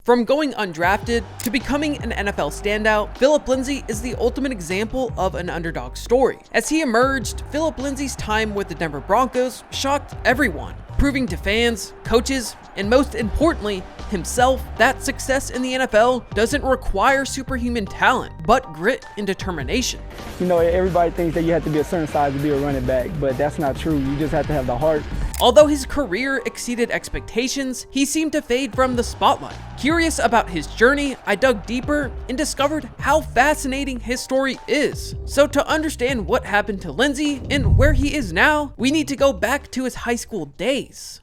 From going undrafted to becoming an NFL standout, Phillip Lindsay is the ultimate example of an underdog story. As he emerged, Phillip Lindsay's time with the Denver Broncos shocked everyone, proving to fans, coaches, and most importantly, himself, that success in the NFL doesn't require superhuman talent, but grit and determination. You know, everybody thinks that you have to be a certain size to be a running back, but that's not true. You just have to have the heart. Although his career exceeded expectations, he seemed to fade from the spotlight. Curious about his journey, I dug deeper and discovered how fascinating his story is. So to understand what happened to Lindsay and where he is now, we need to go back to his high school days.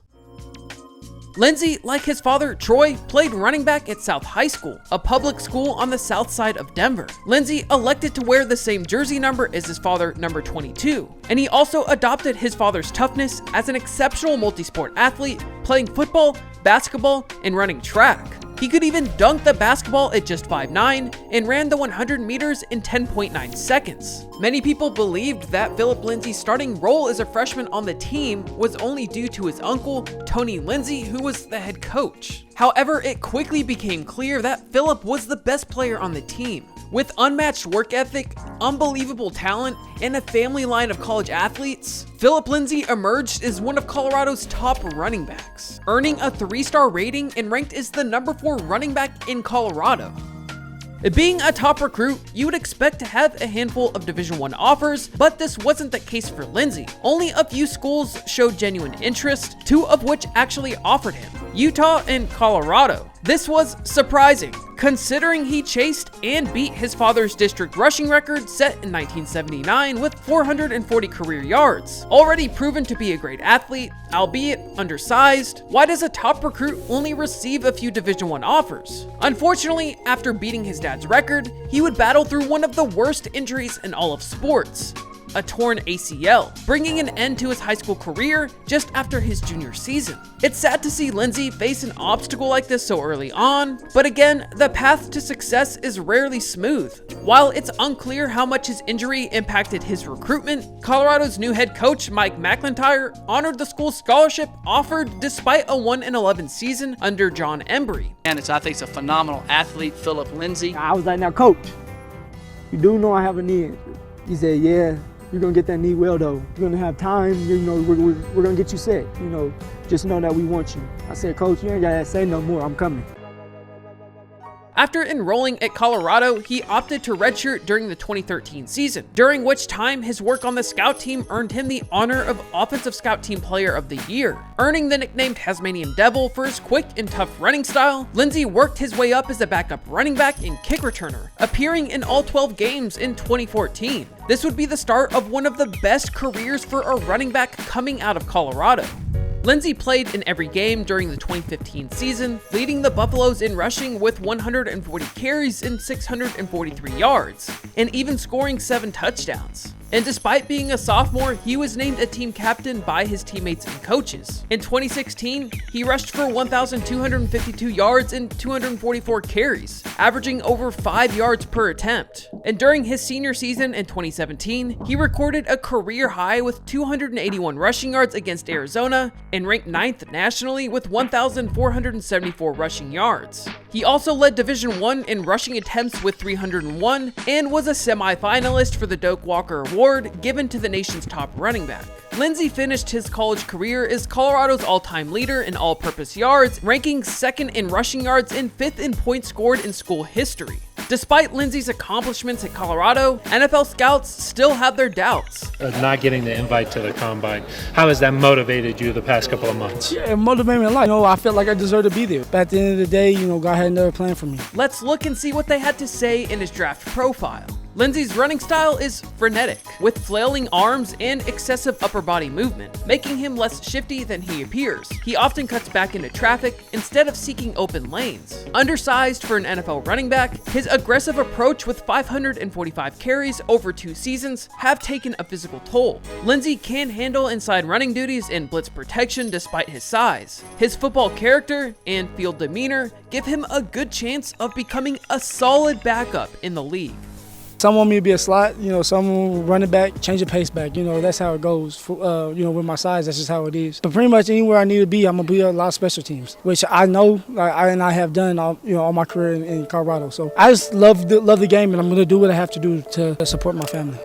Lindsay, like his father Troy, played running back at South High School, a public school on the south side of Denver. Lindsay elected to wear the same jersey number as his father, number 22, and he also adopted his father's toughness as an exceptional multi-sport athlete, playing football, basketball, and running track. He could even dunk the basketball at just 5'9" and ran the 100 meters in 10.9 seconds. Many people believed that Phillip Lindsay's starting role as a freshman on the team was only due to his uncle, Tony Lindsay, who was the head coach. However, it quickly became clear that Phillip was the best player on the team. With unmatched work ethic, unbelievable talent, and a family line of college athletes, Phillip Lindsay emerged as one of Colorado's top running backs, earning a 3-star rating and ranked as the number 4 running back in Colorado. Being a top recruit, you would expect to have a handful of Division I offers, but this wasn't the case for Lindsay. Only a few schools showed genuine interest, 2 of which actually offered him: Utah and Colorado. This was surprising, considering he chased and beat his father's district rushing record set in 1979 with 440 career yards. Already proven to be a great athlete, albeit undersized, why does a top recruit only receive a few Division I offers? Unfortunately, after beating his dad's record, he would battle through one of the worst injuries in all of sports: a torn ACL, bringing an end to his high school career just after his junior season. It's sad to see Lindsay face an obstacle like this so early on, but again, the path to success is rarely smooth. While it's unclear how much his injury impacted his recruitment, Colorado's new head coach, Mike McIntyre, honored the school's scholarship offered despite a 1-11 season under John Embry. And I think it's a phenomenal athlete, Phillip Lindsay. I was like, now coach, you do know I have a knee injury. He said, yeah. You're gonna get that knee well though. You're gonna have time, you know, we're gonna get you set. You know, just know that we want you. I said, coach, you ain't gotta say no more, I'm coming. After enrolling at Colorado, he opted to redshirt during the 2013 season, during which time his work on the scout team earned him the honor of Offensive Scout Team Player of the Year. Earning the nickname Tasmanian Devil for his quick and tough running style, Lindsay worked his way up as a backup running back and kick returner, appearing in all 12 games in 2014. This would be the start of one of the best careers for a running back coming out of Colorado. Lindsay played in every game during the 2015 season, leading the Buffaloes in rushing with 140 carries and 643 yards, and even scoring 7 touchdowns. And despite being a sophomore, he was named a team captain by his teammates and coaches. In 2016, he rushed for 1,252 yards and 244 carries, averaging over 5 yards per attempt. And during his senior season in 2017, he recorded a career high with 281 rushing yards against Arizona and ranked 9th nationally with 1,474 rushing yards. He also led Division I in rushing attempts with 301 and was a semi-finalist for the Doak Walker Award given to the nation's top running back. Lindsay finished his college career as Colorado's all-time leader in all-purpose yards, ranking 2nd in rushing yards and 5th in points scored in school history. Despite Lindsay's accomplishments at Colorado, NFL scouts still have their doubts. Not getting the invite to the combine, how has that motivated you the past couple of months? Yeah, it motivated me a lot. You know, I felt like I deserved to be there. But at the end of the day, you know, God had another plan for me. Let's look and see what they had to say in his draft profile. Lindsay's running style is frenetic, with flailing arms and excessive upper body movement, making him less shifty than he appears. He often cuts back into traffic instead of seeking open lanes. Undersized for an NFL running back, his aggressive approach with 545 carries over 2 seasons have taken a physical toll. Lindsay can handle inside running duties and blitz protection despite his size. His football character and field demeanor give him a good chance of becoming a solid backup in the league. Some want me to be a slot, some running back, change the pace back. That's how it goes. With my size, that's just how it is. But pretty much anywhere I need to be, I'm going to be a lot of special teams, which I know I have done all my career in Colorado. So I just love the game, and I'm going to do what I have to do to support my family.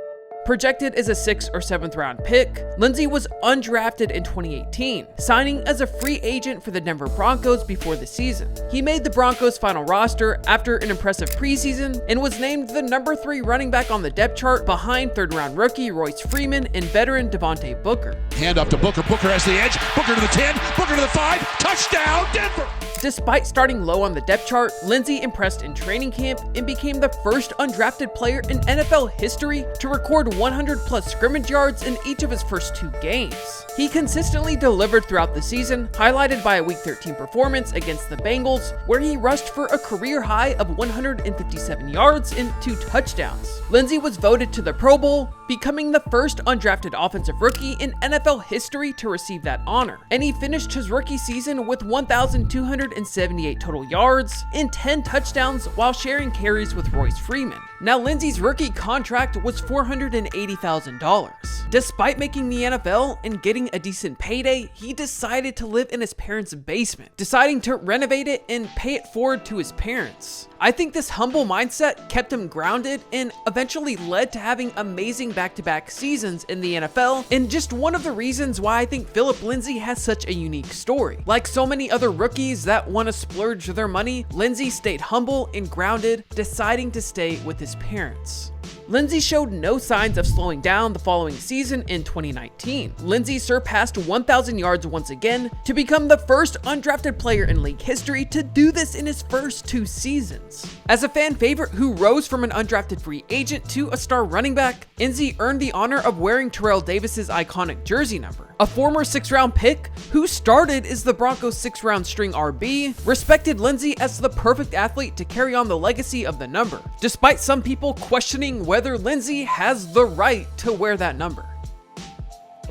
Projected as a 6th or 7th round pick, Lindsay was undrafted in 2018, signing as a free agent for the Denver Broncos before the season. He made the Broncos' final roster after an impressive preseason and was named the number 3 running back on the depth chart behind 3rd round rookie Royce Freeman and veteran Devontae Booker. Hand up to Booker. Booker has the edge. Booker to the 10. Booker to the 5. Touchdown, Denver! Despite starting low on the depth chart, Lindsay impressed in training camp and became the first undrafted player in NFL history to record 100+ scrimmage yards in each of his first 2 games. He consistently delivered throughout the season, highlighted by a Week 13 performance against the Bengals, where he rushed for a career high of 157 yards and 2 touchdowns. Lindsay was voted to the Pro Bowl, becoming the first undrafted offensive rookie in NFL history to receive that honor, and he finished his rookie season with 1,278 total yards and 10 touchdowns while sharing carries with Royce Freeman. Now, Lindsay's rookie contract was $480,000. Despite making the NFL and getting a decent payday, he decided to live in his parents' basement, deciding to renovate it and pay it forward to his parents. I think this humble mindset kept him grounded and eventually led to having amazing back-to-back seasons in the NFL, and just one of the reasons why I think Philip Lindsay has such a unique story. Like so many other rookies that want to splurge their money, Lindsay stayed humble and grounded, deciding to stay with his parents. Lindsay showed no signs of slowing down the following season in 2019. Lindsay surpassed 1,000 yards once again to become the first undrafted player in league history to do this in his first 2 seasons. As a fan favorite who rose from an undrafted free agent to a star running back, Lindsay earned the honor of wearing Terrell Davis's iconic jersey number. A former 6th round pick who started as the Broncos' 6th round string RB respected Lindsay as the perfect athlete to carry on the legacy of the number, despite some people questioning whether Lindsay has the right to wear that number.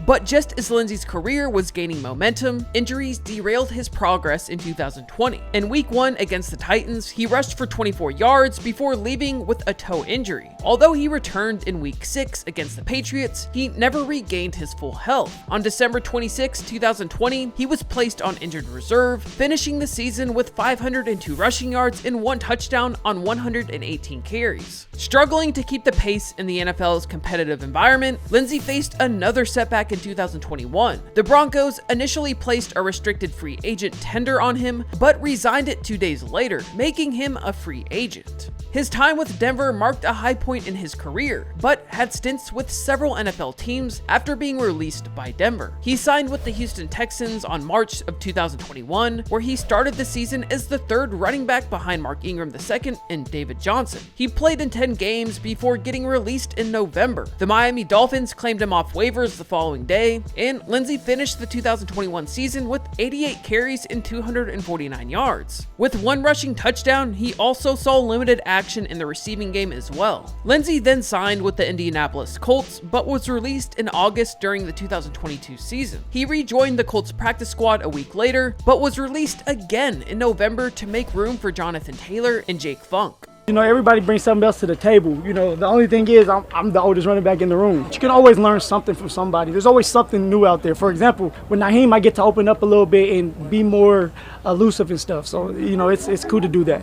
But just as Lindsay's career was gaining momentum, injuries derailed his progress in 2020. In Week 1 against the Titans, he rushed for 24 yards before leaving with a toe injury. Although he returned in Week 6 against the Patriots, he never regained his full health. On December 26, 2020, he was placed on injured reserve, finishing the season with 502 rushing yards and 1 touchdown on 118 carries. Struggling to keep the pace in the NFL's competitive environment, Lindsay faced another setback in 2021. The Broncos initially placed a restricted free agent tender on him, but resigned it 2 days later, making him a free agent. His time with Denver marked a high point in his career, but had stints with several NFL teams after being released by Denver. He signed with the Houston Texans on March of 2021, where he started the season as the 3rd running back behind Mark Ingram II and David Johnson. He played in 10 games before getting released in November. The Miami Dolphins claimed him off waivers the following day, and Lindsay finished the 2021 season with 88 carries and 249 yards. With 1 rushing touchdown, he also saw limited action in the receiving game as well. Lindsay then signed with the Indianapolis Colts, but was released in August during the 2022 season. He rejoined the Colts practice squad a week later, but was released again in November to make room for Jonathan Taylor and Jake Funk. Everybody brings something else to the table. The only thing is I'm the oldest running back in the room. But you can always learn something from somebody. There's always something new out there. For example, with Naheem, I get to open up a little bit and be more elusive and stuff. So, it's cool to do that.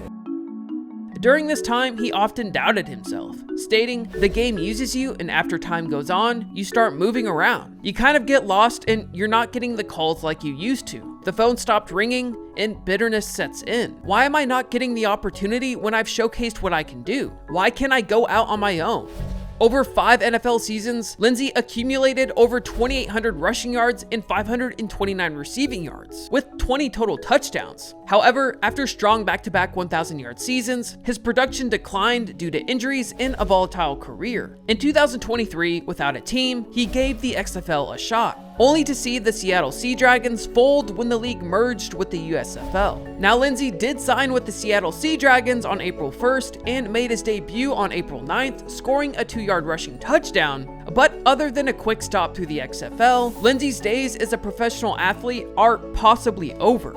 During this time, he often doubted himself, stating, "The game uses you, and after time goes on, you start moving around. You kind of get lost and you're not getting the calls like you used to. The phone stopped ringing and bitterness sets in. Why am I not getting the opportunity when I've showcased what I can do? Why can't I go out on my own?" Over 5 NFL seasons, Lindsay accumulated over 2,800 rushing yards and 529 receiving yards, with 20 total touchdowns. However, after strong back-to-back 1,000-yard seasons, his production declined due to injuries and a volatile career. In 2023, without a team, he gave the XFL a shot, only to see the Seattle Sea Dragons fold when the league merged with the USFL. Now, Lindsay did sign with the Seattle Sea Dragons on April 1st and made his debut on April 9th, scoring a 2-yard rushing touchdown. But other than a quick stop through the XFL, Lindsay's days as a professional athlete are possibly over.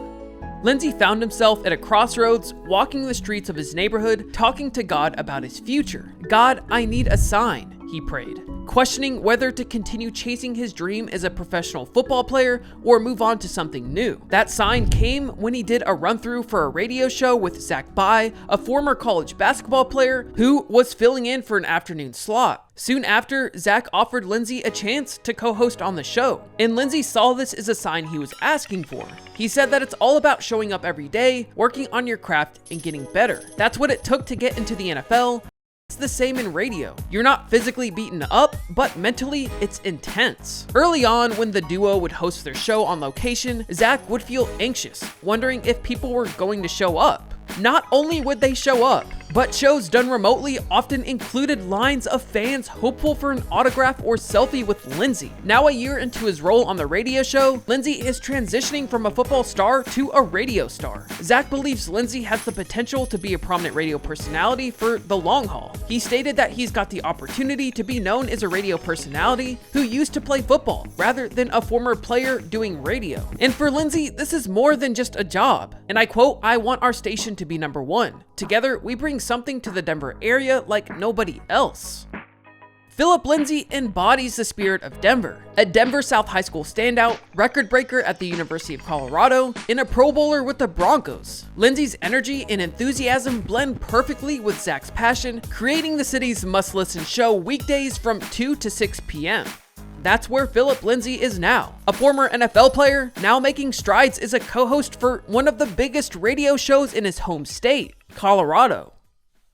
Lindsay found himself at a crossroads, walking the streets of his neighborhood, talking to God about his future. "God, I need a sign," he prayed, questioning whether to continue chasing his dream as a professional football player or move on to something new. That sign came when he did a run-through for a radio show with Zach Bye, a former college basketball player who was filling in for an afternoon slot. Soon after, Zach offered Lindsay a chance to co-host on the show, and Lindsay saw this as a sign he was asking for. He said that it's all about showing up every day, working on your craft, and getting better. That's what it took to get into the NFL. It's the same in radio. You're not physically beaten up, but mentally, it's intense. Early on, when the duo would host their show on location, Zach would feel anxious, wondering if people were going to show up. Not only would they show up, but shows done remotely often included lines of fans hopeful for an autograph or selfie with Lindsay. Now a year into his role on the radio show, Lindsay is transitioning from a football star to a radio star. Zach believes Lindsay has the potential to be a prominent radio personality for the long haul. He stated that he's got the opportunity to be known as a radio personality who used to play football rather than a former player doing radio. And for Lindsay, this is more than just a job. And I quote, "I want our station to be number one. Together, we bring something to the Denver area like nobody else." Philip Lindsay embodies the spirit of Denver. A Denver South High School standout, record breaker at the University of Colorado, and a Pro Bowler with the Broncos. Lindsay's energy and enthusiasm blend perfectly with Zach's passion, creating the city's must-listen show weekdays from 2 to 6 p.m. That's where Philip Lindsay is now. A former NFL player, now making strides as a co-host for one of the biggest radio shows in his home state, Colorado.